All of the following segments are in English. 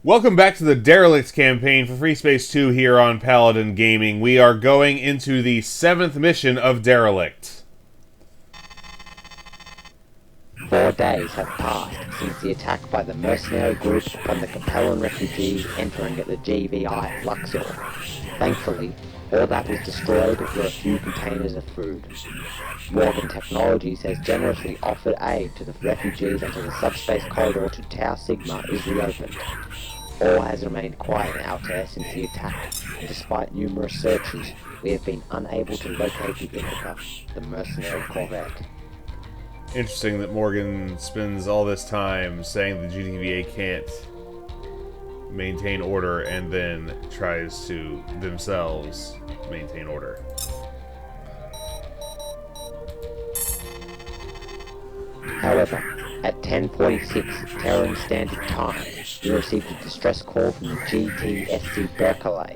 Welcome back to the Derelict campaign for Freespace 2 here on Paladin Gaming. We are going into the 7th mission of Derelict. 4 days have passed since the attack by the mercenary group upon the Capellan refugees entering at the GVI Luxor. Thankfully, all that was destroyed were a few containers of food. Morgan Technologies has generously offered aid to the refugees until the subspace corridor to Tau Sigma is reopened. All has remained quiet in Altair since the attack, and despite numerous searches, we have been unable to locate the Ithaca, the mercenary corvette. Interesting that Morgan spends all this time saying the GTVA can't maintain order and then tries to themselves maintain order. However, at 10:46 Terran Standard Time, we received a distress call from the GTSC Betrayal.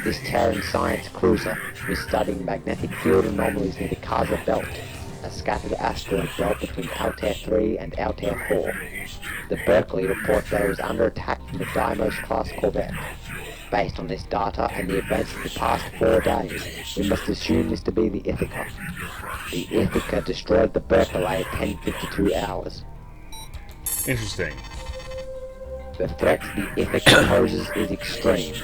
This Terran science cruiser was studying magnetic field anomalies near the Casa Belt, a scattered asteroid belt between Altair 3 and Altair 4. The Berkeley reports that it was under attack from the Deimos-class corvette. Based on this data and the events of the past 4 days, we must assume this to be the Ithaca. The Ithaca destroyed the Berkeley at 10:52 hours. Interesting. The threat the Ithaca poses is extreme.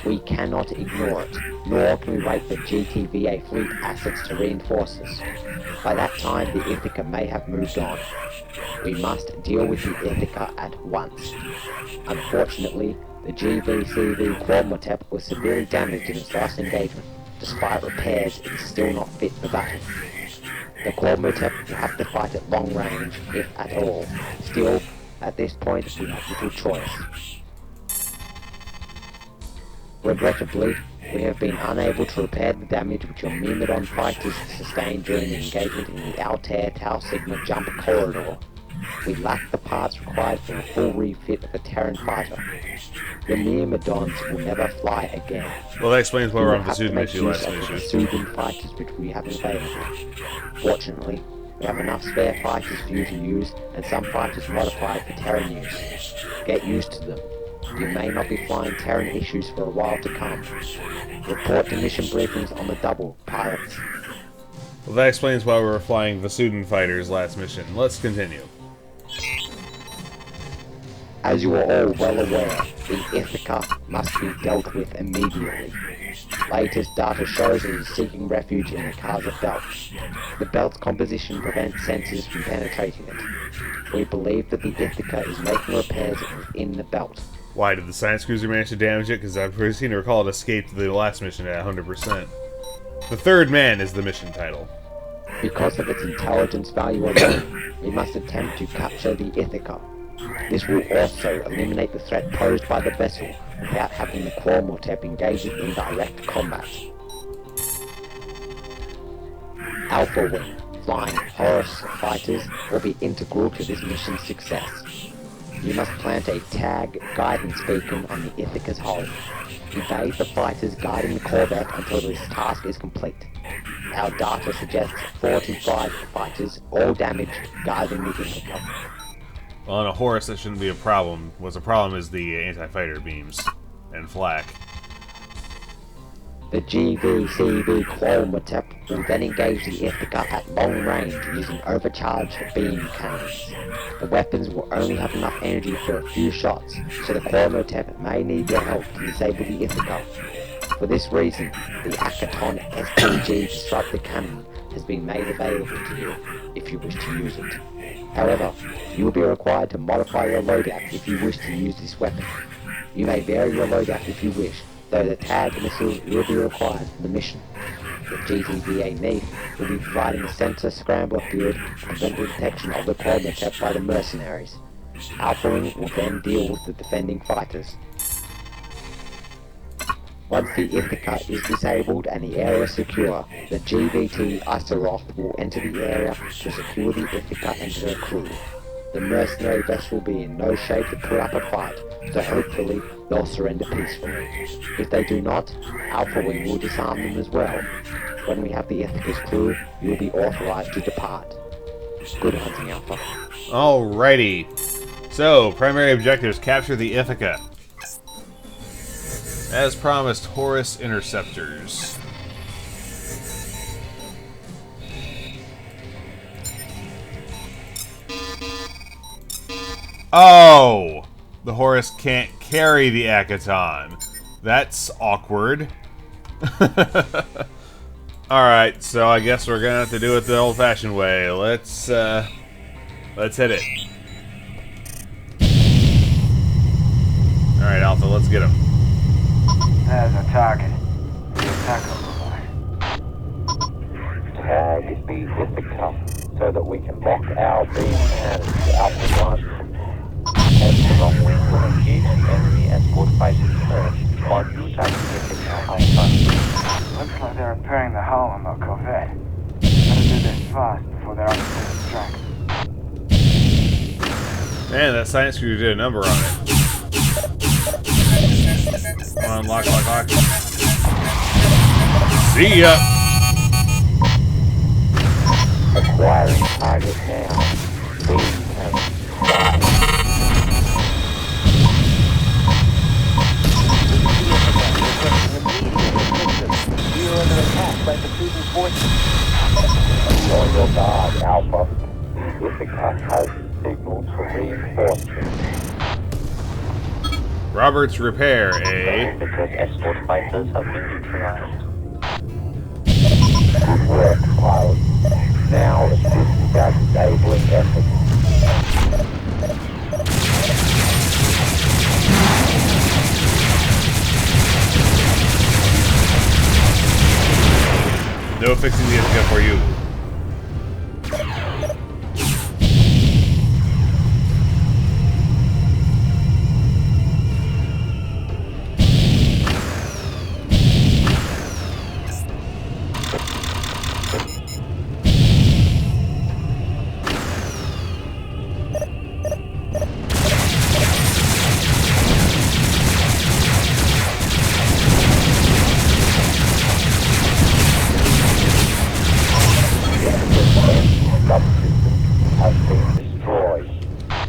We cannot ignore it, nor can we wait for GTVA fleet assets to reinforce us. By that time, the Ithaca may have moved on. We must deal with the Ithaca at once. Unfortunately, the GVCv Qualmotep was severely damaged in its last engagement. Despite repairs, it is still not fit for battle. The Qualmotep will have to fight at long range, if at all. Still, at this point, we have little choice. Regrettably, we have been unable to repair the damage which your Myrmidon fighters sustained during the engagement in the Altair Tau Sigma jump corridor. We lack the parts required for a full refit of a Terran fighter. The Myrmidons will never fly again. Well, that explains why we're on Pursuit Pursuit issue last mission. Pursuit fighters which we have available. Fortunately, we have enough spare fighters for you to use, and some fighters modified for Terran use. Get used to them. You may not be flying Terran issues for a while to come. Report to mission briefings on the double, pilots. Well, that explains why we were flying Vasudan fighters last mission. Let's continue. As you are all well aware, the Ithaca must be dealt with immediately. Latest data shows it is seeking refuge in the Casa Belt. The belt's composition prevents sensors from penetrating it. We believe that the Ithaca is making repairs within the belt. Why did the science cruiser manage to damage it? Because I've seem to recall it escaped the last mission at 100%. The Third Man is the mission title. Because of its intelligence value alone, we must attempt to capture the Ithaca. This will also eliminate the threat posed by the vessel without having the Qualmotep engage it in direct combat. Alpha Wing, flying Horus fighters, will be integral to this mission's success. You must plant a tag guidance beacon on the Ithaca's hull. Evade the fighters guiding the corvette until this task is complete. Our data suggests 45 fighters, all damaged, guiding the Ithaca. Well, on a Horus, that shouldn't be a problem. What's a problem is the anti-fighter beams and flak. The GVCv Qualmotep will then engage the Ithaca at long range using overcharged beam cannons. The weapons will only have enough energy for a few shots, so the Qualmotep may need your help to disable the Ithaca. For this reason, the Akaton SPG disruptor cannon has been made available to you, if you wish to use it. However, you will be required to modify your loadout if you wish to use this weapon. You may vary your loadout if you wish, though the tag missiles will be required for the mission. The GTVA need will be providing a sensor scrambler field to prevent the detection of the Qualmotep by the mercenaries. Alpha Wing will then deal with the defending fighters. Once the Ithaca is disabled and the area secure, the GVT Asteroids will enter the area to secure the Ithaca and her crew. The mercenary vessel will be in no shape to put up a fight, so hopefully they'll surrender peacefully. If they do not, Alpha Wing will disarm them as well. When we have the Ithaca's crew, you will be authorized to depart. Good hunting, Alpha. Alrighty. So, primary objectives: capture the Ithaca. As promised, Horus Interceptors. Oh! The Horus can't carry the Akaton. That's awkward. Alright, so I guess we're gonna have to do it the old-fashioned way. Let's hit it. Alright, Alpha, let's get him. There's a target. The Ithaca boy. Tag the Ithaca so that we can lock our beam cannons out the front. As strong wind will engage the enemy escort fighters first, while you try to get Ithaca out front. Looks like they're repairing the hull on the corvette. Better do this fast before they're up to strike. Man, that science crew did a number on it. Come on, lock. See ya! Acquiring target now. Beam cannons. We are under attack by the Freespace forces. On your guard, Alpha. Ithaca has signaled for reinforcements. Roberts repair, eh? Because escort fighters have been neutralized. Good work, pilot. Now assist our disabling efforts. No fixing the Ithaca for you.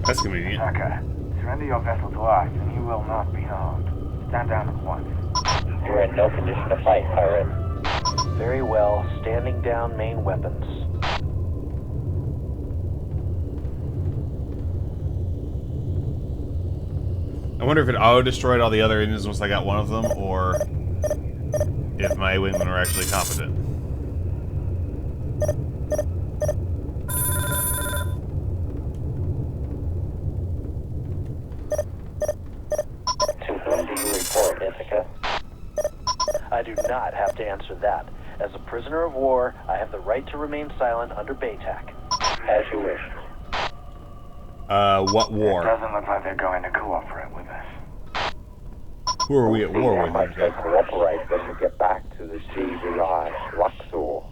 That's convenient. Ithaca, surrender your vessel to us and you will not be harmed. Stand down at once. You're in no condition to fight, Rearm. Very well. Standing down main weapons. I wonder if it auto-destroyed all the other engines once I got one of them, or if my wingmen were actually competent. To whom do you report, Ithaca? I do not have to answer that. As a prisoner of war, I have the right to remain silent under BATAC. As you wish. What war? Doesn't look like they're going to cooperate with us. Who are we at war How with? much they cooperate when we get back to the GVCv Luxor.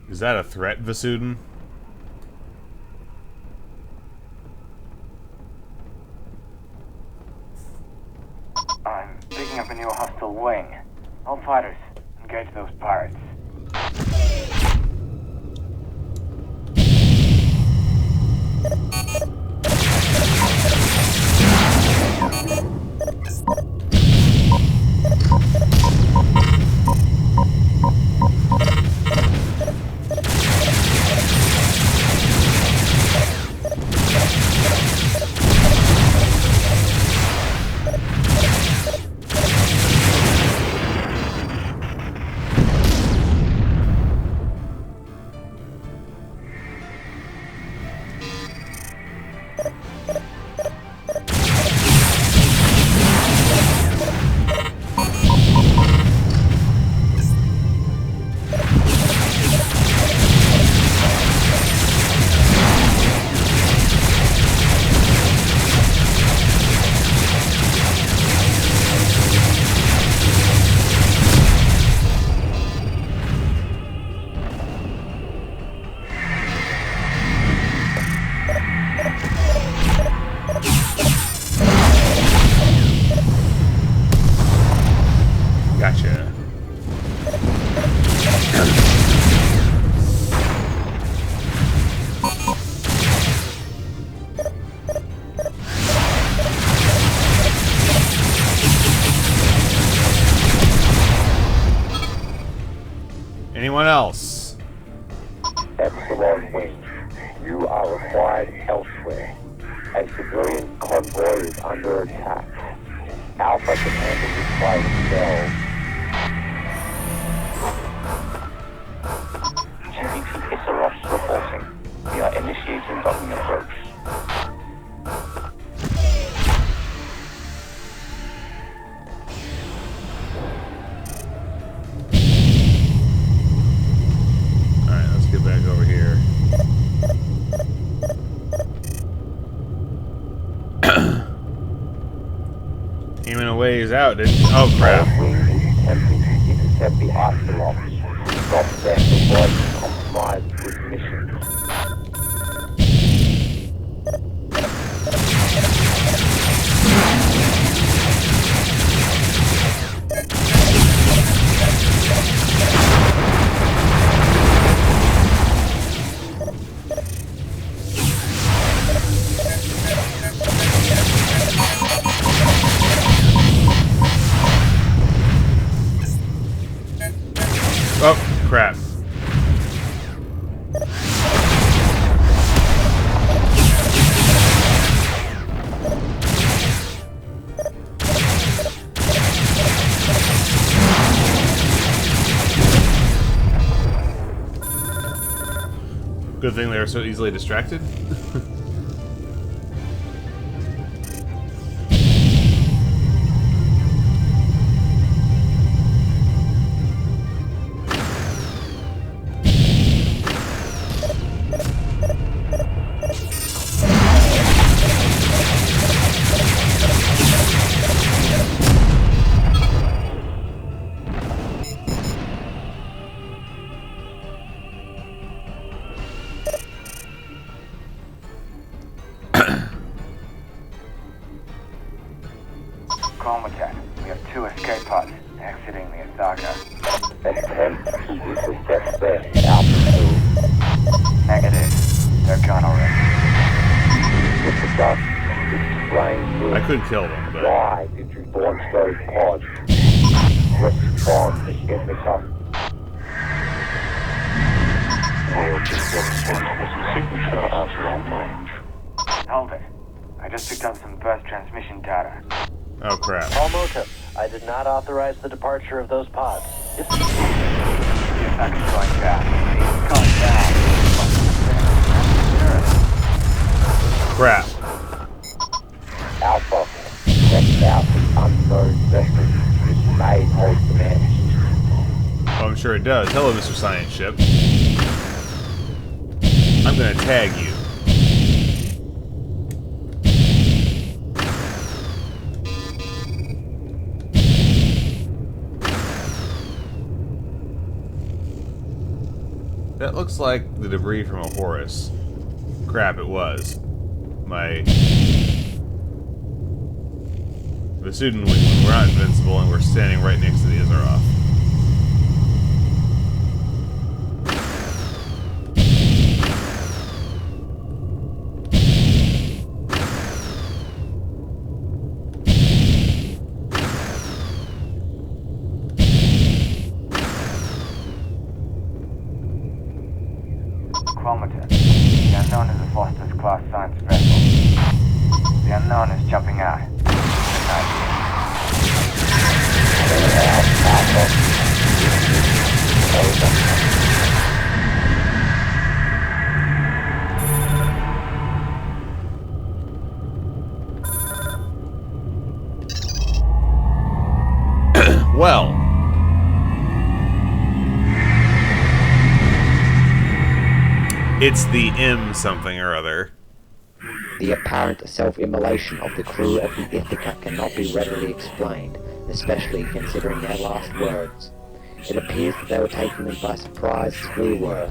Is that a threat, Vasuden? I'm picking up a new hostile wing. All fighters, engage those pirates. Someone else. Epsilon Wing, you are required elsewhere. A civilian convoy is under attack. Alpha can handle this by themselves. GVC Issaros reporting. We are initiating docking approach. Alright, let's get back over here. Came in a ways out, didn't you? Oh crap. Wing is attempting to intercept the asteroids. Stop them before it's compromised with missions. Oh, crap. Good thing they were so easily distracted. Qualmotep, we have 2 escape pods exiting the Ithaca. Attempt to intercept their Alpha Negative. They're gone already. 2. With the dust, explain I could kill them, but why did you launch those pods? Respond to Ithaca. Signature of long range. Hold it. I just picked up some burst transmission data. oh crap. Qualmotep, I did not authorize the departure of those pods. The Ithaca's going down. It's going down. Crap. Alpha, check out the unknown vessel. This may hold command. Oh, I'm sure it does. Hello, Mr. Science Ship. I'm gonna tag you. That looks like the debris from a Horus. Crap, it was. The student when we're not invincible and we're standing right next to the Azeroth. Qualmotep. The unknown is a Foster's class science vessel. The unknown is jumping out. Well. It's the M something or other. The apparent self-immolation of the crew of the Ithaca cannot be readily explained, especially considering their last words. It appears that they were taken them by surprise as we were.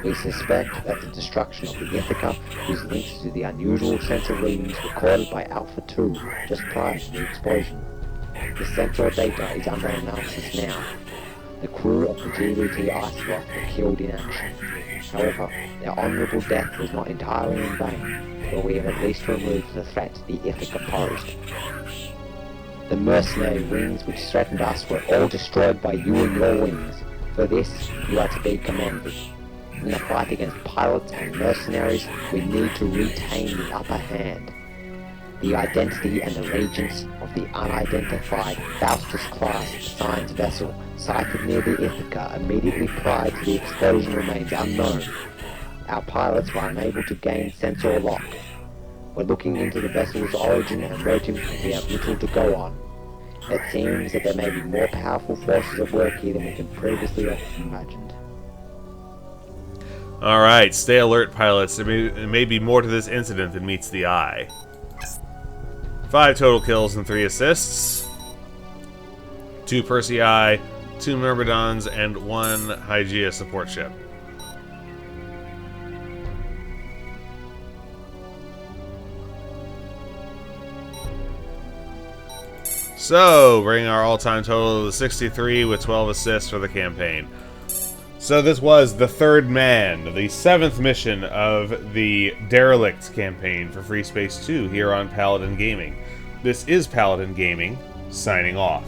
We suspect that the destruction of the Ithaca is linked to the unusual sensor readings recorded by Alpha 2 just prior to the explosion. The sensor data is under analysis now. The crew of the GVT Asteroids were killed in action. However, their honourable death was not entirely in vain, for we have at least removed the threat the Ithaca posed. The mercenary wings which threatened us were all destroyed by you and your wings. For this, you are to be commended. In the fight against pirates and mercenaries, we need to retain the upper hand. The identity and allegiance of the unidentified Faustus-class science vessel sighted near the Ithaca immediately prior to the explosion remains unknown. Our pilots were unable to gain sensor lock. We're looking into the vessel's origin and rating, and we have little to go on. It seems that there may be more powerful forces at work here than we can previously have imagined. Alright, stay alert, pilots. There may be more to this incident than meets the eye. 5 total kills and 3 assists. 2 Persei, 2 Myrmidons, and 1 Hygeia support ship. So, bringing our all-time total to 63 with 12 assists for the campaign. So this was the third man, the 7th mission of the Derelict campaign for Freespace 2 here on Paladin Gaming. This is Paladin Gaming, signing off.